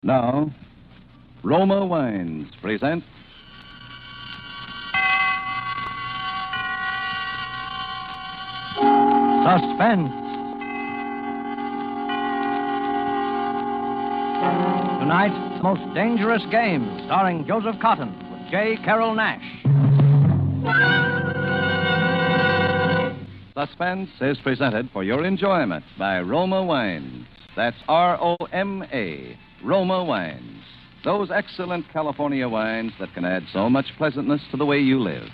Now, Roma Wines present Suspense. Tonight, Most Dangerous Game, starring Joseph Cotton with J. Carroll Nash. Suspense is presented for your enjoyment by Roma Wines. That's R-O-M-A, Roma Wines. Those excellent California wines that can add so much pleasantness to the way you live.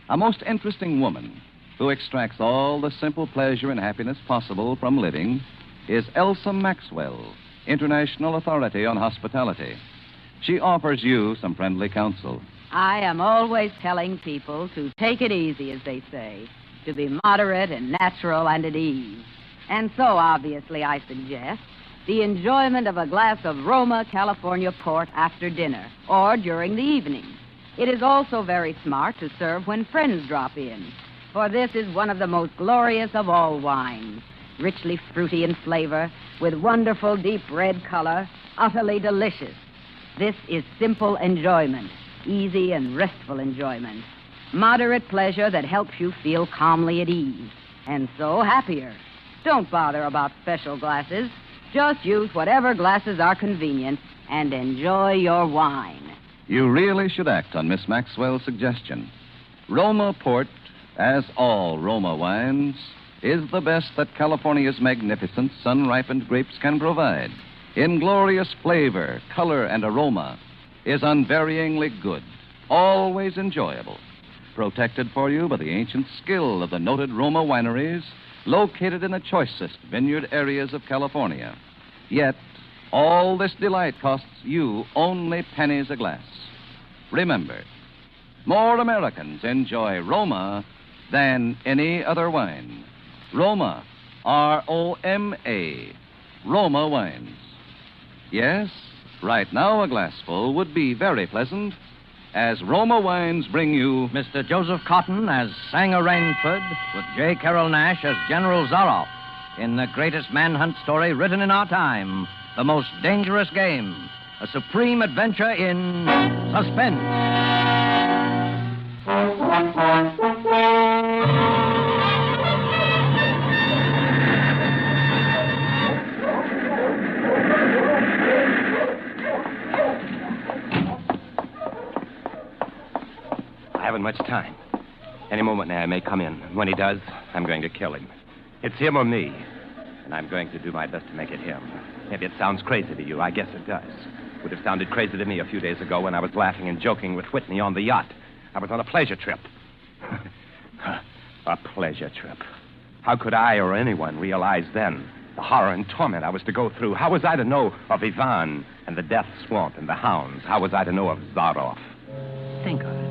A most interesting woman who extracts all the simple pleasure and happiness possible from living is Elsa Maxwell, International Authority on Hospitality. She offers you some friendly counsel. I am always telling people to take it easy, as they say, to be moderate and natural and at ease. And so, obviously, I suggest the enjoyment of a glass of Roma California port after dinner or during the evening. It is also very smart to serve when friends drop in, for this is one of the most glorious of all wines, richly fruity in flavor, with wonderful deep red color, utterly delicious. This is simple enjoyment, easy and restful enjoyment, moderate pleasure that helps you feel calmly at ease, and so happier. Don't bother about special glasses. Just use whatever glasses are convenient and enjoy your wine. You really should act on Miss Maxwell's suggestion. Roma Port, as all Roma wines, is the best that California's magnificent sun-ripened grapes can provide. In glorious flavor, color, and aroma, is unvaryingly good, always enjoyable. Protected for you by the ancient skill of the noted Roma wineries located in the choicest vineyard areas of California. Yet, all this delight costs you only pennies a glass. Remember, more Americans enjoy Roma than any other wine. Roma, R-O-M-A, Roma wines. Yes, right now a glassful would be very pleasant, as Roma Wines bring you Mr. Joseph Cotton as Sanger Rainsford with J. Carroll Nash as General Zaroff in the greatest manhunt story written in our time, The Most Dangerous Game, a supreme adventure in suspense. I haven't much time. Any moment now, I may come in. And when he does, I'm going to kill him. It's him or me. And I'm going to do my best to make it him. Maybe it sounds crazy to you. I guess it does. Would have sounded crazy to me a few days ago when I was laughing and joking with Whitney on the yacht. I was on a pleasure trip. A pleasure trip. How could I or anyone realize then the horror and torment I was to go through? How was I to know of Ivan and the death swamp and the hounds? How was I to know of Zaroff? Think of it.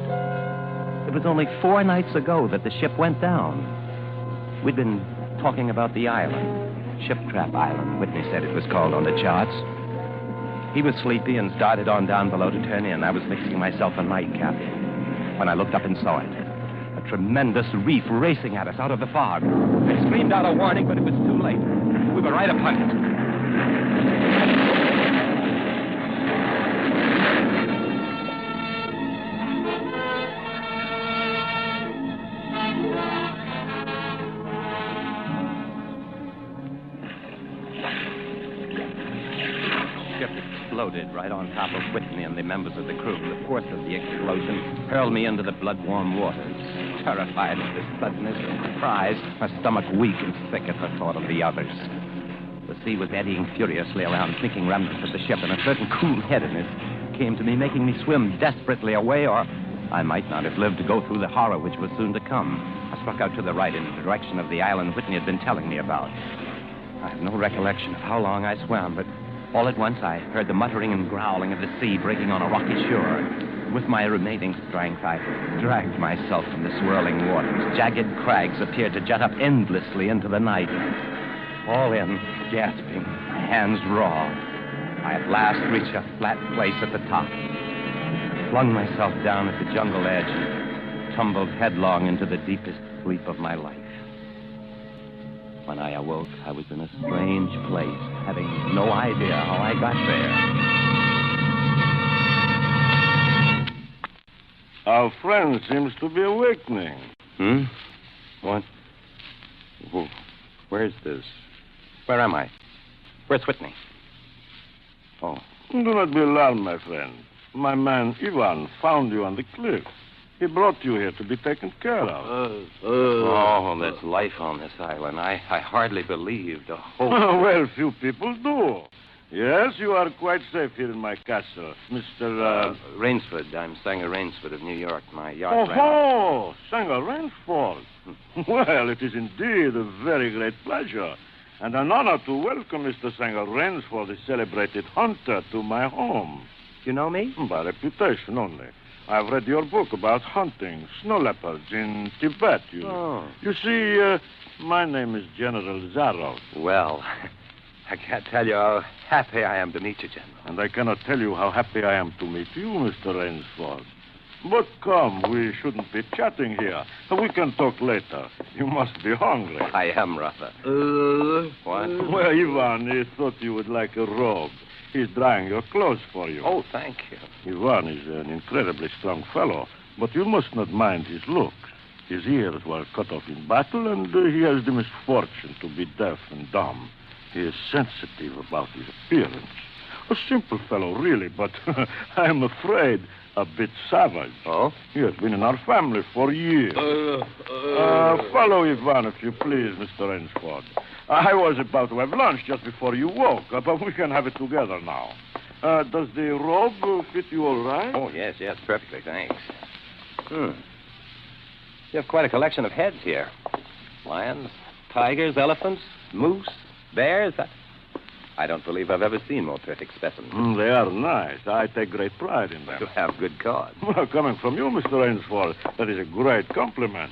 It was only 4 nights ago that the ship went down. We'd been talking about the island. Ship Trap Island, Whitney said it was called on the charts. He was sleepy and started on down below to turn in. I was mixing myself a nightcap when I looked up and saw it. A tremendous reef racing at us out of the fog. I screamed out a warning, but it was too late. We were right upon it. Exploded right on top of Whitney and the members of the crew. The force of the explosion hurled me into the blood-warm waters. Terrified at this suddenness and surprise, my stomach weak and sick at the thought of the others. The sea was eddying furiously around sinking remnants of the ship, and a certain cool-headedness came to me, making me swim desperately away, or I might not have lived to go through the horror which was soon to come. I struck out to the right in the direction of the island Whitney had been telling me about. I have no recollection of how long I swam, but all at once, I heard the muttering and growling of the sea breaking on a rocky shore. With my remaining strength, I dragged myself from the swirling waters. Jagged crags appeared to jut up endlessly into the night. All in, gasping, my hands raw, I at last reached a flat place at the top. Flung myself down at the jungle edge and tumbled headlong into the deepest sleep of my life. When I awoke, I was in a strange place, having no idea how I got there. Our friend seems to be awakening. What? Where's this? Where am I? Where's Whitney? Oh. Do not be alarmed, my friend. My man Ivan found you on the cliff. He brought you here to be taken care of. Oh, there's life on this island. I hardly believed a whole... Well, few people do. Yes, you are quite safe here in my castle, Mr. Rainsford. I'm Sanger Rainsford of New York. My yacht ran Oh, Sanger Rainsford. Well, it is indeed a very great pleasure and an honor to welcome Mr. Sanger Rainsford, the celebrated hunter, to my home. You know me? By reputation only. I've read your book about hunting snow leopards in Tibet. You see, my name is General Zaroff. Well, I can't tell you how happy I am to meet you, General. And I cannot tell you how happy I am to meet you, Mr. Rainsford. But come, we shouldn't be chatting here. We can talk later. You must be hungry. I am, rather. What? Well, Ivan, he thought you would like a robe. He's drying your clothes for you. Oh, thank you. Ivan is an incredibly strong fellow, but you must not mind his looks. His ears were cut off in battle, and he has the misfortune to be deaf and dumb. He is sensitive about his appearance. A simple fellow, really, but I'm afraid a bit savage. Oh? He has been in our family for years. Follow Ivan, if you please, Mr. Rainsford. I was about to have lunch just before you woke, but we can have it together now. Does the robe fit you all right? Oh, yes, perfectly, thanks. You have quite a collection of heads here. Lions, tigers, elephants, moose, bears. I don't believe I've ever seen more perfect specimens. They are nice. I take great pride in them. You have good cause. Well, coming from you, Mr. Rainsford, that is a great compliment.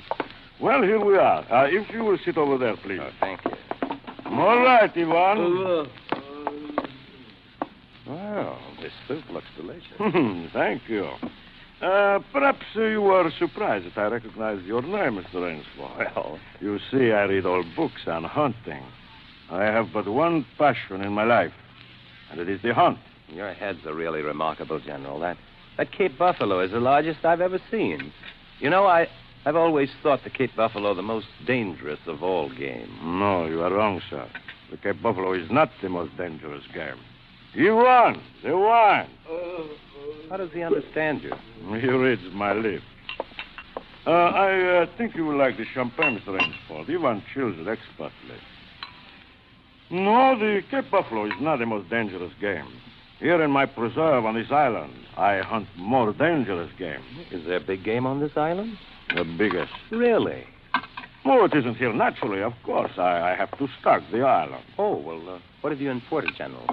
Well, here we are. If you will sit over there, please. Oh, thank you. All right, Ivan. Well, this soup looks delicious. Thank you. Perhaps you were surprised that I recognized your name, Mr. Rainsford. Well, you see, I read old books on hunting. I have but one passion in my life, and it is the hunt. Your heads are really remarkable, General. That Cape Buffalo is the largest I've ever seen. You know, I've always thought the Cape Buffalo the most dangerous of all game. No, you are wrong, sir. The Cape Buffalo is not the most dangerous game. You won. The wine. How does he understand you? He reads my lips. I think you will like the champagne, Mr. Rainsford. Ivan chills it expertly. No, the Cape Buffalo is not the most dangerous game. Here in my preserve on this island, I hunt more dangerous game. Is there big game on this island? The biggest. Really? Oh, it isn't here naturally, of course. I have to stock the island. Oh, well, what have you imported, General?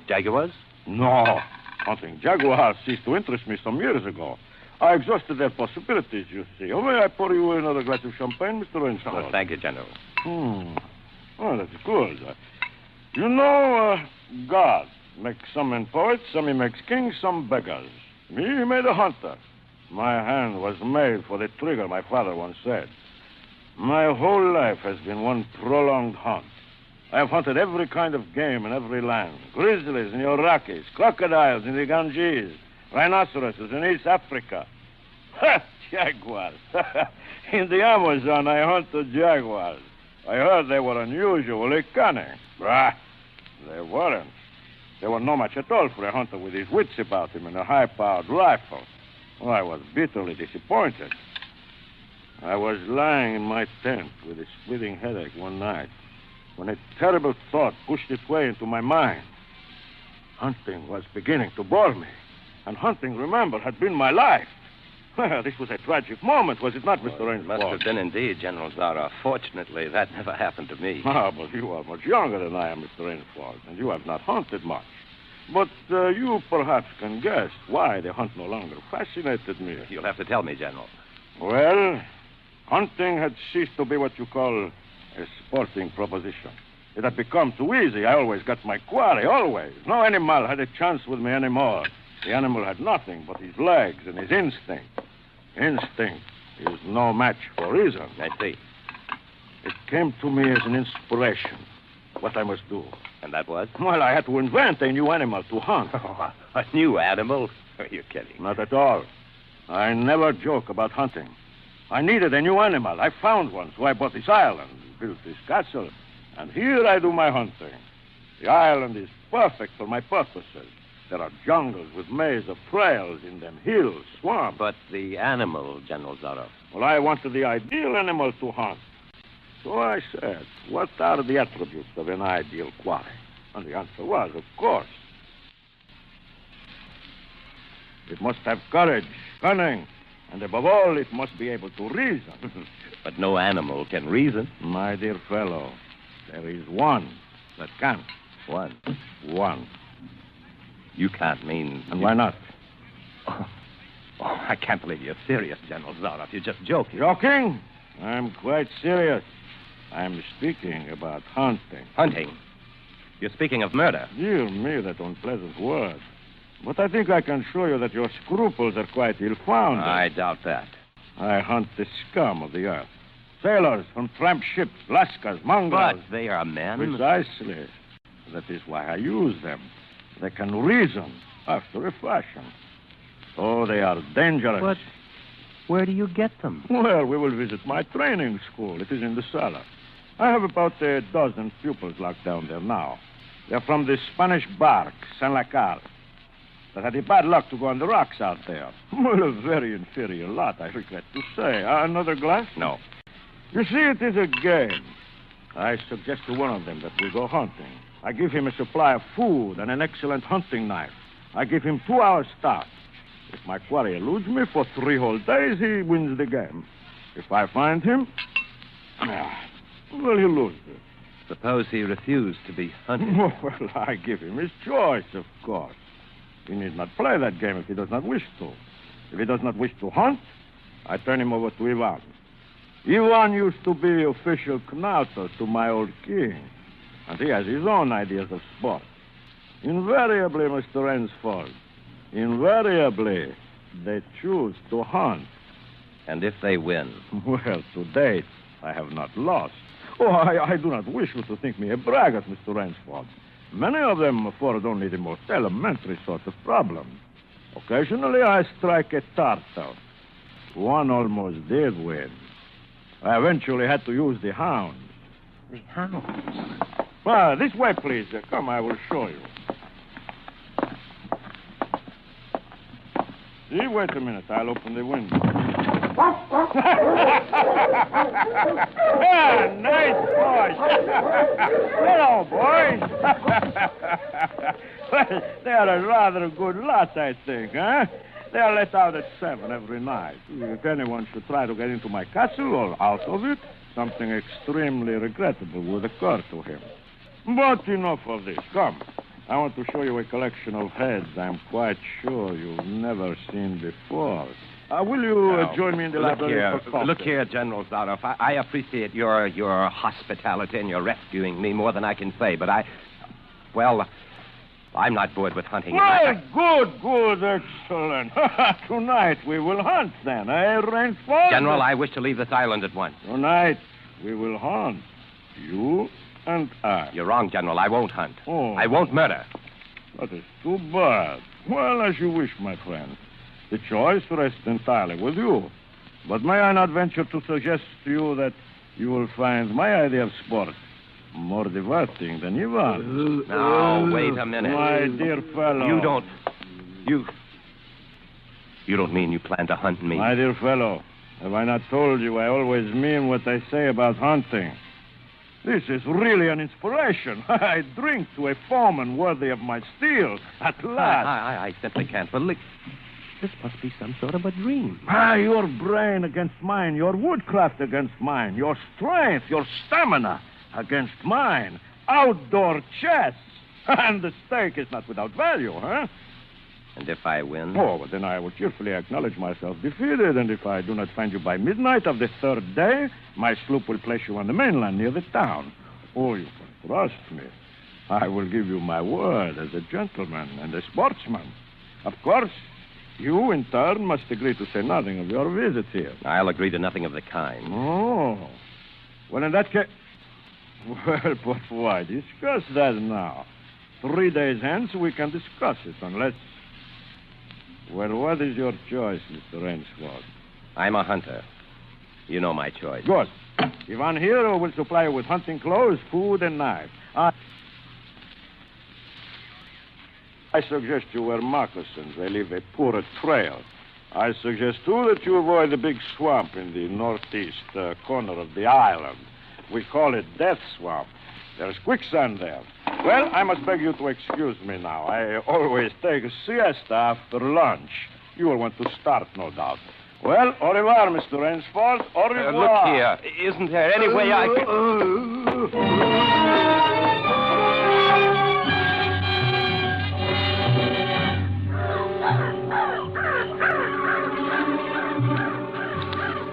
Jaguars? No. Hunting jaguars ceased to interest me some years ago. I exhausted their possibilities, you see. Oh, may I pour you another glass of champagne, Mr. Rainsford? Oh, thank you, General. Oh, that's good. You know, God makes some men poets, some he makes kings, some beggars. Me, he made a hunter. My hand was made for the trigger, my father once said. My whole life has been one prolonged hunt. I have hunted every kind of game in every land. Grizzlies in the Rockies, crocodiles in the Ganges, rhinoceroses in East Africa. Ha! Jaguars. In the Amazon, I hunted jaguars. I heard they were unusually cunning. Bah! They weren't. They were no match at all for a hunter with his wits about him and a high-powered rifle. Oh, I was bitterly disappointed. I was lying in my tent with a splitting headache one night when a terrible thought pushed its way into my mind. Hunting was beginning to bore me. And hunting, remember, had been my life. Well, this was a tragic moment, was it not, Mr. Rainsford? It must have been indeed, General Zaroff. Fortunately, that never happened to me. Ah, but you are much younger than I am, Mr. Rainsford, and you have not hunted much. But you perhaps can guess why the hunt no longer fascinated me. You'll have to tell me, General. Well, hunting had ceased to be what you call a sporting proposition. It had become too easy. I always got my quarry, always. No animal had a chance with me anymore. The animal had nothing but his legs and his instinct. Instinct is no match for reason. I see. It came to me as an inspiration, what I must do. And that was? Well, I had to invent a new animal to hunt. Oh, a new animal? Are you kidding? Not at all. I never joke about hunting. I needed a new animal. I found one, so I bought this island, built this castle, and here I do my hunting. The island is perfect for my purposes. There are jungles with mazes of trails in them, hills, swamps. But the animal, General Zaroff. Well, I wanted the ideal animal to hunt. So I said, what are the attributes of an ideal quarry? And the answer was, of course, it must have courage, cunning, and above all, it must be able to reason. But no animal can reason. My dear fellow, there is one that can. One. One. You can't mean... And why not? Oh, I can't believe you're serious, General Zaroff. You're just joking. Joking? I'm quite serious. I'm speaking about hunting. Hunting? You're speaking of murder. Dear me, that unpleasant word. But I think I can show you that your scruples are quite ill-founded. I doubt that. I hunt the scum of the earth. Sailors from tramp ships, lascars, mongrels. But they are men. Precisely. That is why I use them. They can reason after a fashion. Oh, they are dangerous. But where do you get them? Well, we will visit my training school. It is in the cellar. I have about a dozen pupils locked down there now. They're from the Spanish bark, San Lacal. They had the bad luck to go on the rocks out there. Well, a very inferior lot, I regret to say. Another glass? No. You see, it is a game. I suggest to one of them that we go hunting. I give him a supply of food and an excellent hunting knife. I give him 2 hours start. If my quarry eludes me for 3 whole days, he wins the game. If I find him, well, he loses. Suppose he refused to be hunted. Well, I give him his choice, of course. He need not play that game if he does not wish to. If he does not wish to hunt, I turn him over to Ivan. Ivan used to be official knauter to my old king, and he has his own ideas of sport. Invariably, Mr. Rainsford, invariably, they choose to hunt. And if they win? Well, to date, I have not lost. Oh, I do not wish you to think me a braggart, Mr. Rainsford. Many of them afford only the most elementary sort of problem. Occasionally, I strike a tartar. One almost did win. I eventually had to use the hound. The hounds? Well, this way, please. Come, I will show you. See, wait a minute. I'll open the window. Yeah, nice boys. Hello, boys. Well, they are a rather good lot, I think, huh? They are let out at 7 every night. If anyone should try to get into my castle or out of it, something extremely regrettable would occur to him. But enough of this. Come. I want to show you a collection of heads I'm quite sure you've never seen before. Will you join me in the library for coffee? Look here, General Zaroff. I appreciate your hospitality and your rescuing me more than I can say, but I'm not bored with hunting. Well, good, excellent. Tonight we will hunt then, eh, Rainsford? General, I wish to leave this island at once. Tonight we will hunt. You and I. You're wrong, General. I won't hunt. Oh. I won't murder. That is too bad. Well, as you wish, my friend. The choice rests entirely with you. But may I not venture to suggest to you that you will find my idea of sport more diverting than Ivan? Now, wait a minute. My dear fellow. You don't mean you plan to hunt me? My dear fellow, have I not told you I always mean what I say about hunting? This is really an inspiration. I drink to a foeman worthy of my steel, at last. I simply can't believe... This must be some sort of a dream. Your brain against mine, your woodcraft against mine, your strength, your stamina against mine. Outdoor chess. And the stake is not without value, huh? And if I win? Oh, well, then I will cheerfully acknowledge myself defeated, and if I do not find you by midnight of the 3rd day, my sloop will place you on the mainland near the town. Oh, you can trust me. I will give you my word as a gentleman and a sportsman. Of course, you, in turn, must agree to say nothing of your visit here. I'll agree to nothing of the kind. Oh. Well, in that case... Well, but why discuss that now? 3 days hence, we can discuss it, unless... Well, what is your choice, Mr. Rainsford? I'm a hunter. You know my choice. Good. Ivan here will supply you with hunting clothes, food, and knife. I suggest you wear moccasins. They leave a poorer trail. I suggest, too, that you avoid the big swamp in the northeast corner of the island. We call it Death Swamp. There's quicksand there. Well, I must beg you to excuse me now. I always take a siesta after lunch. You will want to start, no doubt. Well, au revoir, Mr. Rainsford. Au revoir. Look here. Isn't there any way I can...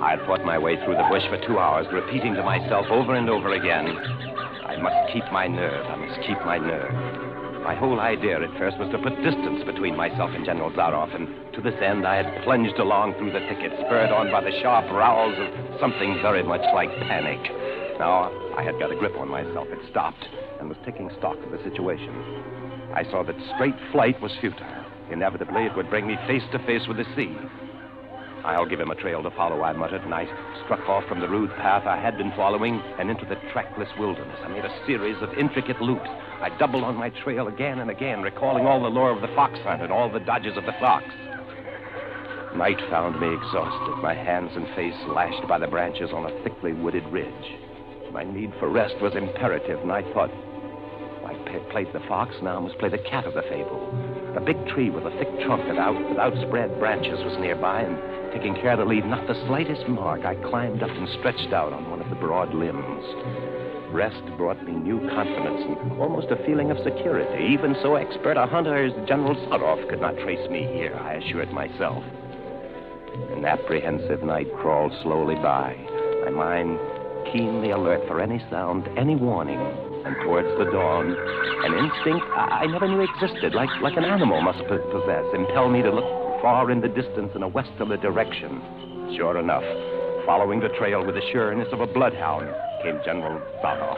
I fought my way through the bush for 2 hours, repeating to myself over and over again, I must keep my nerve. I must keep my nerve. My whole idea at first was to put distance between myself and General Zaroff, and to this end I had plunged along through the thicket, spurred on by the sharp rowels of something very much like panic. Now, I had got a grip on myself. It stopped, and was taking stock of the situation. I saw that straight flight was futile. Inevitably, it would bring me face to face with the sea. I'll give him a trail to follow, I muttered, and I struck off from the rude path I had been following and into the trackless wilderness. I made a series of intricate loops. I doubled on my trail again and again, recalling all the lore of the fox hunt and all the dodges of the fox. Night found me exhausted, my hands and face lashed by the branches on a thickly wooded ridge. My need for rest was imperative, and I thought, I played the fox, now I must play the cat of the fable. A big tree with a thick trunk and outspread branches was nearby, and taking care to leave not the slightest mark, I climbed up and stretched out on one of the broad limbs. Rest brought me new confidence and almost a feeling of security. Even so expert a hunter as General Zaroff could not trace me here, I assured myself. An apprehensive night crawled slowly by, my mind keenly alert for any sound, any warning. And towards the dawn, an instinct I never knew existed, like an animal must possess, impelled me to look far in the distance in a westerly direction. Sure enough, following the trail with the sureness of a bloodhound, came General Zaroff.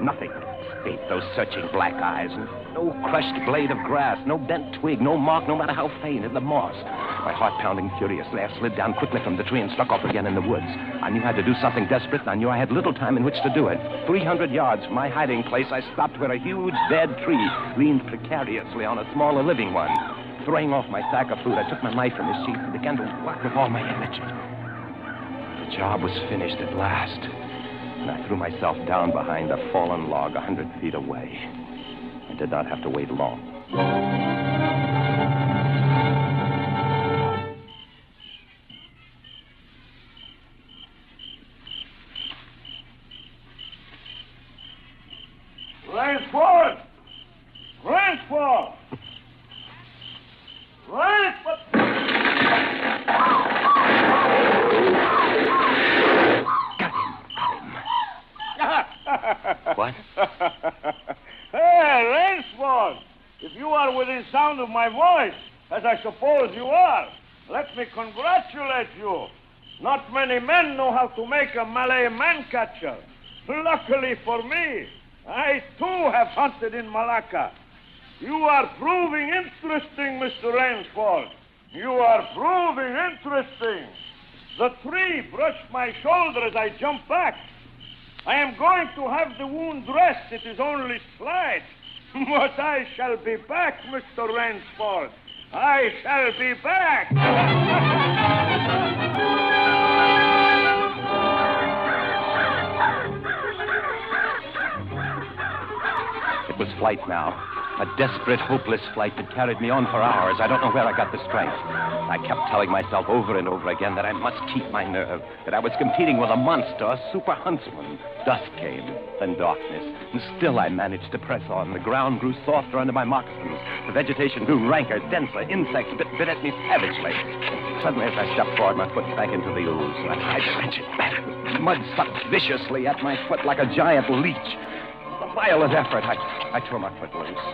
Nothing escaped those searching black eyes. No crushed blade of grass, no bent twig, no mark, no matter how faint, in the moss. My heart pounding furiously, I slid down quickly from the tree and struck off again in the woods. I knew I had to do something desperate, and I knew I had little time in which to do it. 300 yards from my hiding place, I stopped where a huge dead tree leaned precariously on a smaller living one. Throwing off my sack of food, I took my knife from his sheath and began to work with all my energy. The job was finished at last, and I threw myself down behind a fallen log 100 feet away. I did not have to wait long. Rainsford! Rainsford! Rainsford! Got him. What? Hey, Rainsford! If you are within sound of my voice, as I suppose you are, let me congratulate you. Not many men know how to make a Malay man-catcher. Luckily for me, I, too, have hunted in Malacca. You are proving interesting, Mr. Rainsford. You are proving interesting. The tree brushed my shoulder as I jumped back. I am going to have the wound dressed. It is only slight. But I shall be back, Mr. Rainsford. I shall be back. It was flight now. A desperate, hopeless flight that carried me on for hours. I don't know where I got the strength. I kept telling myself over and over again that I must keep my nerve, that I was competing with a monster, a super huntsman. Dusk came, then darkness, and still I managed to press on. The ground grew softer under my moccasins. The vegetation grew ranker, denser. Insects bit at me savagely. Suddenly, as I stepped forward, my foot sank into the ooze. I drenched it. Mud sucked viciously at my foot like a giant leech. With a violent effort, I tore my foot loose.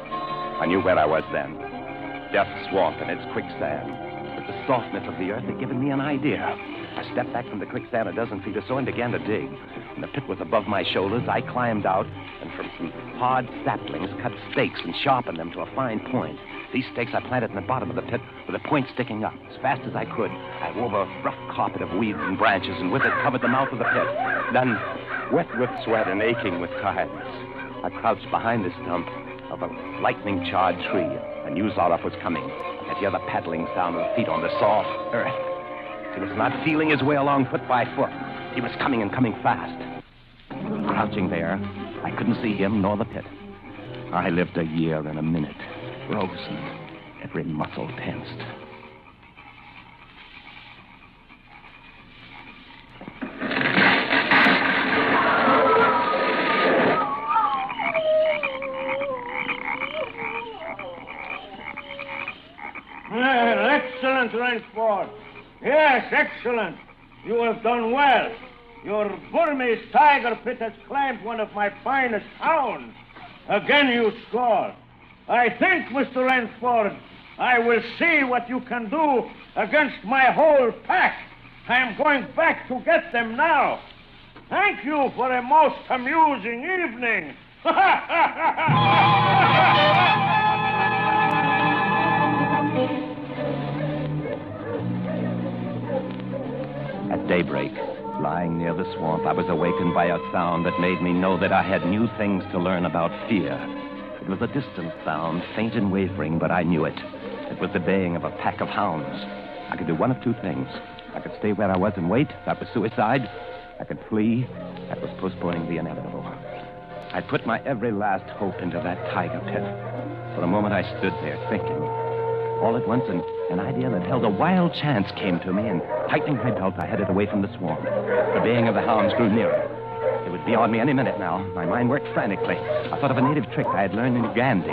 I knew where I was then. Death Swamp and its quicksand. The that the softness of the earth had given me an idea. I stepped back from the quicksand a dozen feet or so and began to dig. When the pit was above my shoulders, I climbed out and from some hard saplings cut stakes and sharpened them to a fine point. These stakes I planted in the bottom of the pit with the point sticking up. As fast as I could, I wove a rough carpet of weeds and branches and with it covered the mouth of the pit. Then, wet with sweat and aching with tiredness, I crouched behind the stump of a lightning-charred tree. I knew Zaroff was coming. I could hear the paddling sound of feet on the soft earth. He was not feeling his way along foot by foot. He was coming and coming fast. Crouching there, I couldn't see him nor the pit. I lived a year and a minute, frozen, every muscle tensed. Excellent, Rainsford. Yes, excellent. You have done well. Your Burmese tiger pit has claimed one of my finest hounds. Again you scored. I think, Mr. Rainsford, I will see what you can do against my whole pack. I am going back to get them now. Thank you for a most amusing evening. At daybreak, lying near the swamp, I was awakened by a sound that made me know that I had new things to learn about fear. It was a distant sound, faint and wavering, but I knew it. It was the baying of a pack of hounds. I could do one of two things. I could stay where I was and wait. That was suicide. I could flee. That was postponing the inevitable. I put my every last hope into that tiger pit. For a moment, I stood there thinking. All at once, an idea that held a wild chance came to me, and tightening my belt, I headed away from the swamp. The baying of the hounds grew nearer. It would be on me any minute now. My mind worked frantically. I thought of a native trick I had learned in Uganda.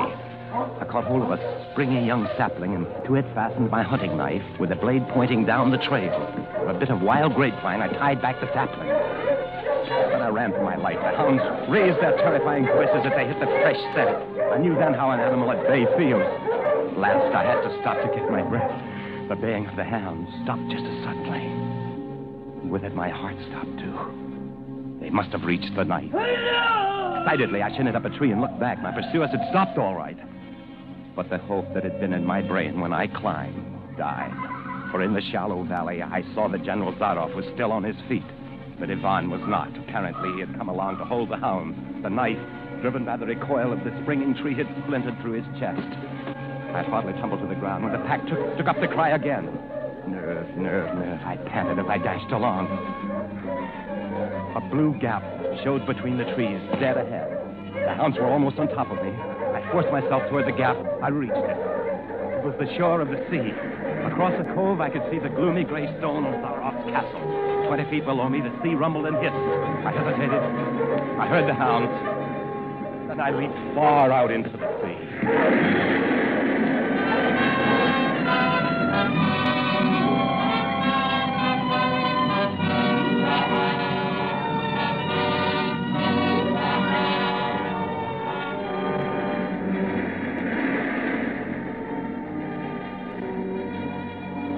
I caught hold of a springy young sapling, and to it fastened my hunting knife with the blade pointing down the trail. With a bit of wild grapevine, I tied back the sapling. Then I ran for my life. The hounds raised their terrifying voices as they hit the fresh scent. I knew then how an animal at bay feels. At last, I had to stop to get my breath. The baying of the hounds stopped just as suddenly. And with it, my heart stopped, too. They must have reached the night. Excitedly, I shinnied up a tree and looked back. My pursuers had stopped all right. But the hope that had been in my brain when I climbed died. For in the shallow valley, I saw that General Zaroff was still on his feet. But Ivan was not. Apparently, he had come along to hold the hounds. The knife, driven by the recoil of the springing tree, had splintered through his chest. I hardly tumbled to the ground when the pack took up the cry again. Nerve, nerve, nerve. I panted as I dashed along. A blue gap showed between the trees, dead ahead. The hounds were almost on top of me. I forced myself toward the gap. I reached it. It was the shore of the sea. Across the cove, I could see the gloomy gray stone of Zaroff's castle. 20 feet below me, the sea rumbled and hissed. I hesitated. I heard the hounds. Then I leaped far out into the sea.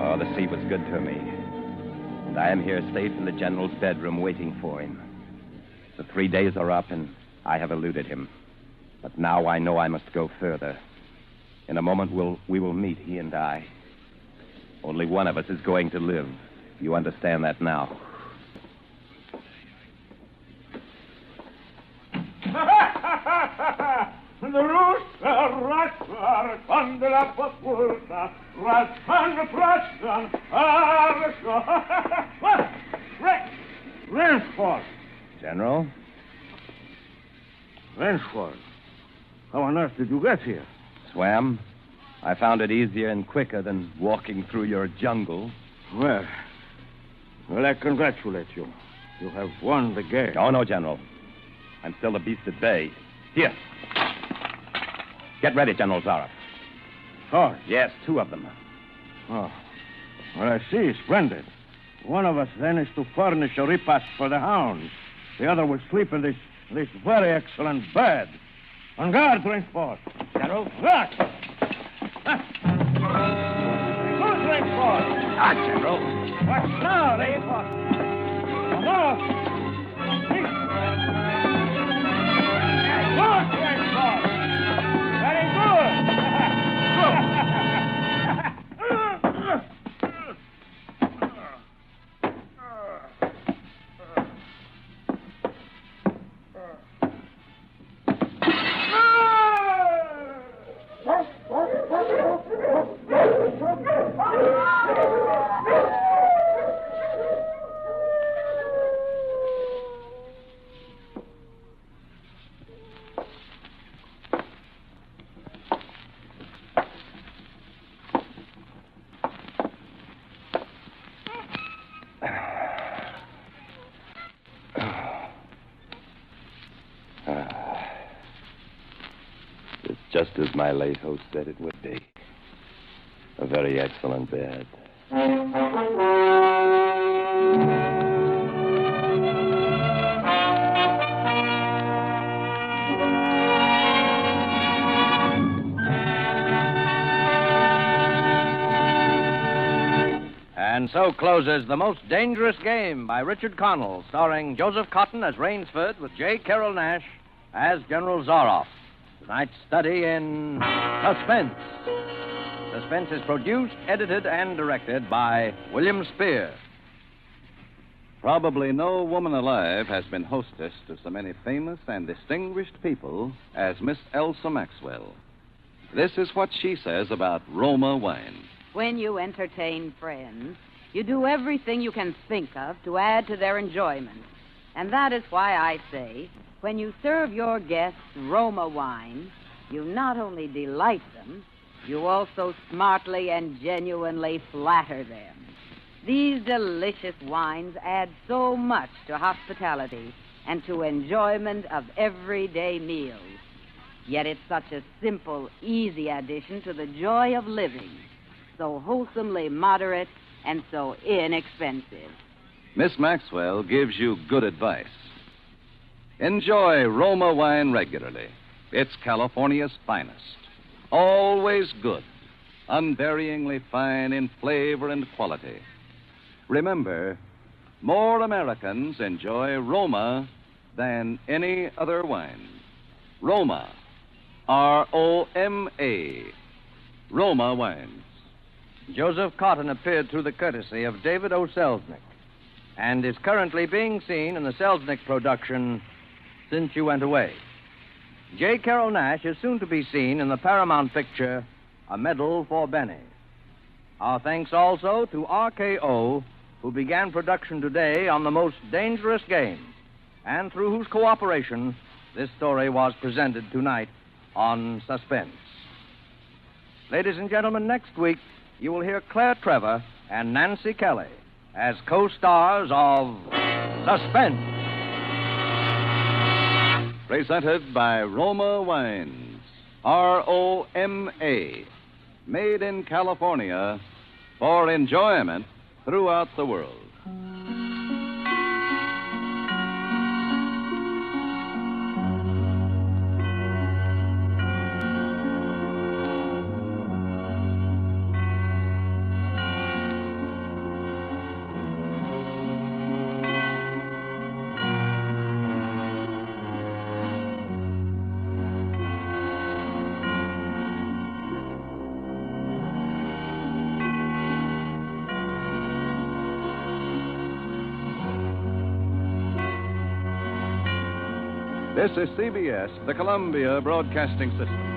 Oh, the sea was good to me. And I am here safe in the general's bedroom waiting for him. The 3 days are up, and I have eluded him. But now I know I must go further. In a moment, we will meet, he and I. Only one of us is going to live. You understand that now. The rooster, rascal, thunder up a pulsa, rascal, rascal, Rainsford. General? Rainsford, how on earth did you get here? Swam. I found it easier and quicker than walking through your jungle. Well, I congratulate you. You have won the game. Oh, no, General. I'm still a beast at bay. Here. Get ready, General Zaroff. Oh, Yes, 2 of them. oh. Well, I see. Splendid. One of us then is to furnish a repast for the hounds. The other will sleep in this very excellent bed. On guard, Rainsford. General? Guard! Good, Rainsford. Ah, General. What now, Rainsford? Come on. Good, Rainsford. Very good. Just as my late host said it would be. A very excellent bed. And so closes The Most Dangerous Game by Richard Connell, starring Joseph Cotton as Rainsford with J. Carrol Naish as General Zaroff. Tonight's study in Suspense. Suspense is produced, edited, and directed by William Spear. Probably no woman alive has been hostess to so many famous and distinguished people as Miss Elsa Maxwell. This is what she says about Roma wine. When you entertain friends, you do everything you can think of to add to their enjoyment. And that is why I say, when you serve your guests Roma wine, you not only delight them, you also smartly and genuinely flatter them. These delicious wines add so much to hospitality and to enjoyment of everyday meals. Yet it's such a simple, easy addition to the joy of living, so wholesomely moderate and so inexpensive. Miss Maxwell gives you good advice. Enjoy Roma wine regularly. It's California's finest. Always good. Unvaryingly fine in flavor and quality. Remember, more Americans enjoy Roma than any other wine. Roma. R-O-M-A. Roma wines. Joseph Cotton appeared through the courtesy of David O. Selznick and is currently being seen in the Selznick production Since You Went Away. J. Carrol Naish is soon to be seen in the Paramount picture A Medal for Benny. Our thanks also to RKO, who began production today on The Most Dangerous Game, and through whose cooperation this story was presented tonight on Suspense. Ladies and gentlemen, next week you will hear Claire Trevor and Nancy Kelly as co-stars of Suspense. Presented by Roma Wines. R-O-M-A. Made in California for enjoyment throughout the world. This is CBS, the Columbia Broadcasting System.